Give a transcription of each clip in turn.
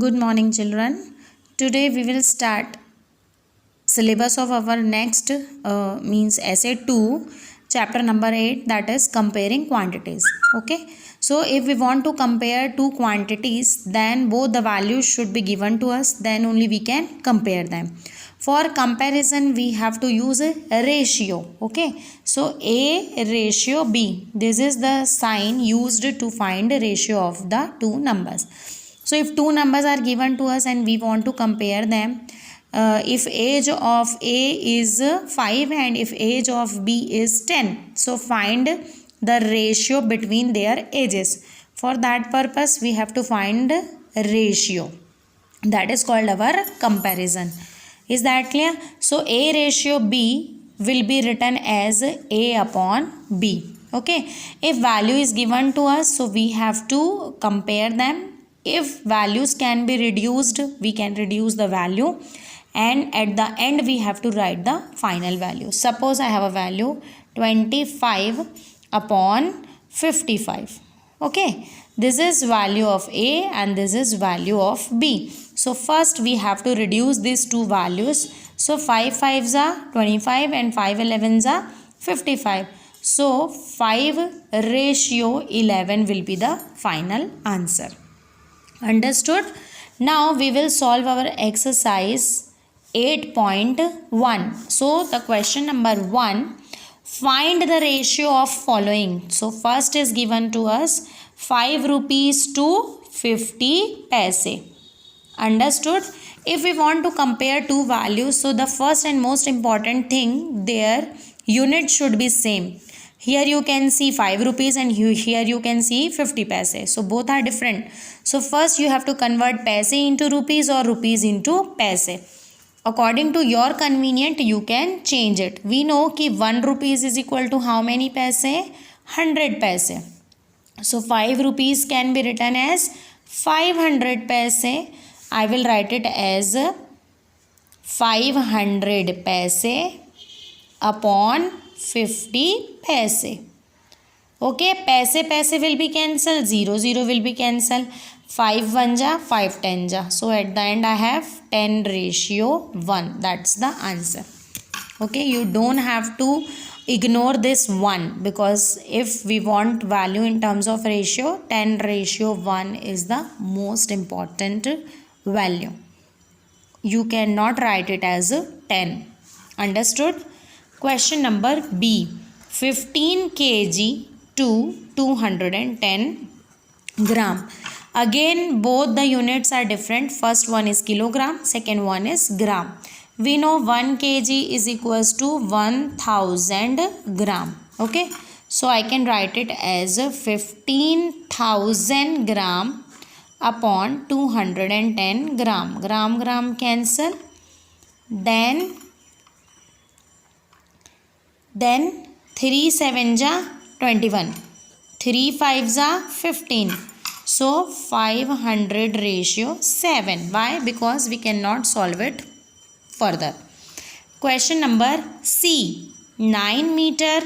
Good morning, children. Today we will start syllabus of our next means essay 2, chapter number 8, that is comparing quantities. Okay, so if we want to compare two quantities, then both the values should be given to us, then only we can compare them. For comparison we have to use a ratio. Okay, so A ratio B, this is the sign used to find a ratio of the two numbers. So if two numbers are given to us and we want to compare them, if age of A is 5 and if age of B is 10, so find the ratio between their ages. For that purpose we have to find ratio, that is called our comparison. Is that clear? So A ratio B will be written as A upon B. Okay, if value is given to us, so we have to compare them. If values can be reduced, we can reduce the value, and at the end we have to write the final value. Suppose I have a value 25 upon 55. Okay, this is value of A and this is value of B. So first we have to reduce these two values. So 5 5s are 25 and 5 11s are 55. So 5 ratio 11 will be the final answer. Understood? Now we will solve our exercise 8.1. So the question number 1, find the ratio of following. So first is given to us 5 rupees to 50 paise. Understood? If we want to compare two values, so the first and most important thing, their unit should be same. Here you can see 5 rupees and here you can see 50 paise. So both are different. So first you have to convert paise into rupees or rupees into paise. According to your convenient, you can change it. We know कि 1 rupees is equal to how many paise? 100 paise. So 5 rupees can be written as 500 paise. I will write it as 500 paise upon 50 paise. Okay, paise will be cancelled, 0 will be cancelled. 5 1 ja, 5 10 ja. So at the end I have 10 ratio 1. That's the answer. Okay, you don't have to ignore this 1, because if we want value in terms of ratio, 10 ratio 1 is the most important value. You cannot write it as 10. Understood? Question number B, 15 kg to 210 gram. Again both the units are different. First one is kilogram, second one is gram. We know 1 kg is equals to 1000 gram. Okay, so I can write it as 15,000 gram upon 210 gram. Gram cancel. Then 3 7 ja 21, 3 5 ja 15. So 500 ratio 7. Why? Because we cannot solve it further. Question number C, 9 meter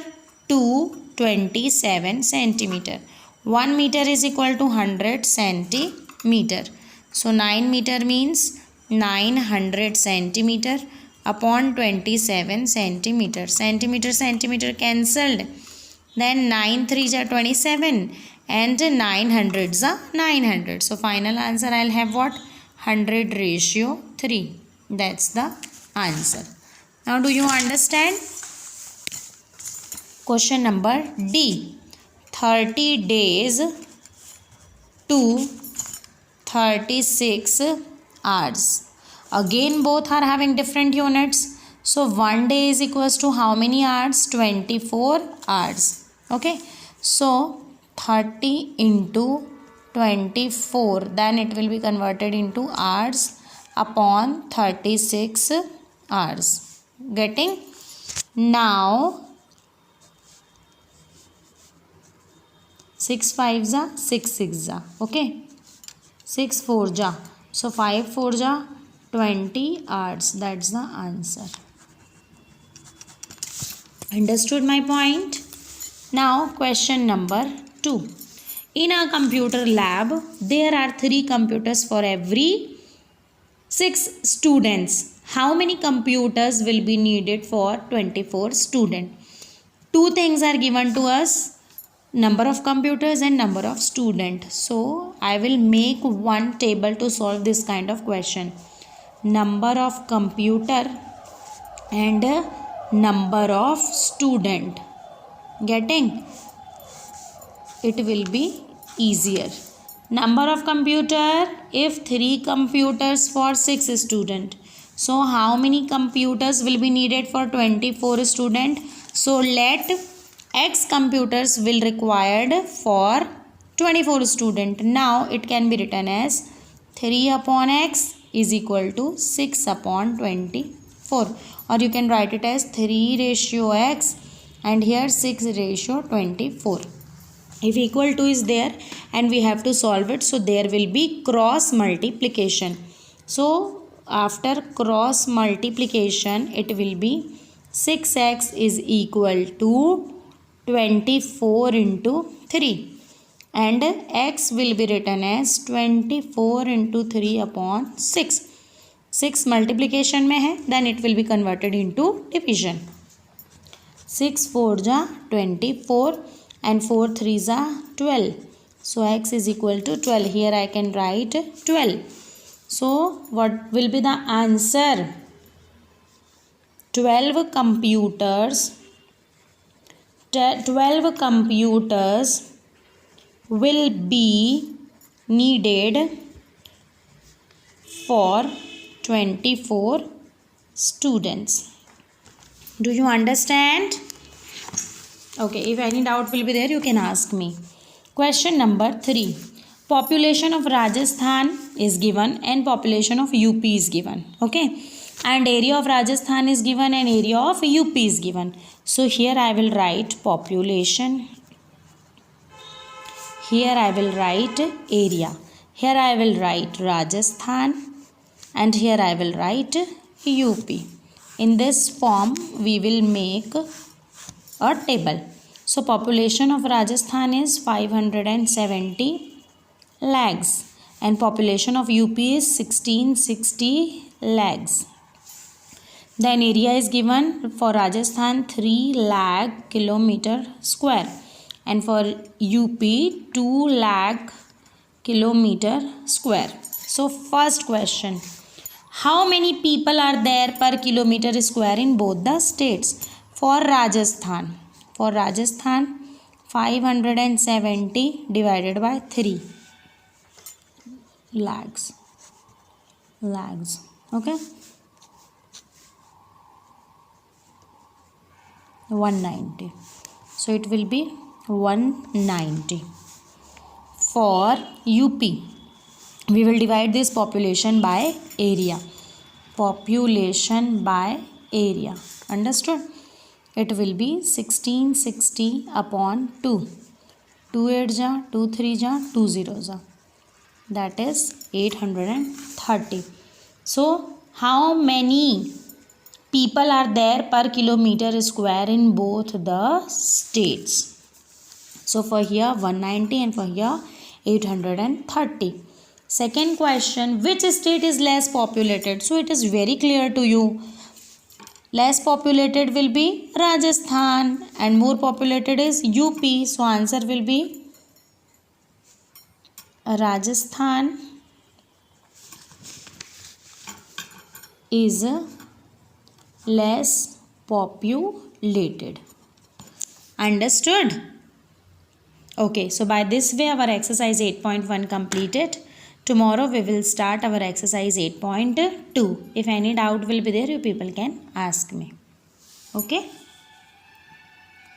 to 27 centimeter. 1 meter is equal to 100 centimeter. So 9 meter means 900 centimeter upon 27 centimeter. Centimeter cancelled. Then 9 3 are 27 and 900s are 900. So final answer I'll have what? 100 ratio 3. That's the answer. Now do you understand? Question number D, 30 days to 36 hours. Again both are having different units. So 1 day is equals to how many hours? 24 hours. Okay, so 30 into 24, then it will be converted into hours upon 36 hours. Getting? Now 6 5 ja 6 6 ja. Okay, 6 4 ja, so 5 4 ja 20 hours. That's the answer. Understood my point? Now question number 2, In a computer lab, there are 3 computers for every 6 students. How many computers will be needed for 24 students? Two things are given to us, number of computers and number of students. So I will make one table to solve this kind of question. Number of computer and number of student. Getting? It will be easier. Number of computer, if 3 computers for 6 student. So how many computers will be needed for 24 student? So let X computers will required for 24 student. Now it can be written as 3 upon X is equal to 6 upon 24. Or you can write it as 3 ratio X and here 6 ratio 24. If equal to is there and we have to solve it, so there will be cross multiplication. So after cross multiplication, it will be 6x is equal to 24 into 3 and x will be written as 24 into 3 upon 6. 6 multiplication में है, then it will be converted into division. 6 4 जा 24 and 4 3 are 12. So x is equal to 12. Here I can write 12. So what will be the answer? 12 computers will be needed for 24 students. Do you understand? Okay, if any doubt will be there, you can ask me. Question number 3. Population of Rajasthan is given and population of UP is given. Okay. And area of Rajasthan is given and area of UP is given. So here I will write population. Here I will write area. Here I will write Rajasthan. And here I will write UP. In this form, we will make a table. So population of Rajasthan is 570 lakhs and population of UP is 1660 lakhs. Then area is given for Rajasthan 3 lakh kilometer square and for UP 2 lakh kilometer square. So first question, how many people are there per kilometer square in both the states? For Rajasthan 570 divided by 3 lakhs. Okay, 190. So it will be 190. For UP, we will divide this population by area. Population by area. Understood? It will be 1660 upon 2. 2 8 ja, 2 3 ja, 2 0 ja. That is 830. So, how many people are there per kilometer square in both the states? So, for here 190 and for here 830. Second question, which state is less populated? So, it is very clear to you. Less populated will be Rajasthan and more populated is UP. So, answer will be Rajasthan is less populated. Understood? Okay, so by this way our exercise 8.1 completed. Tomorrow we will start our exercise 8.2. If any doubt will be there, you people can ask me. Okay.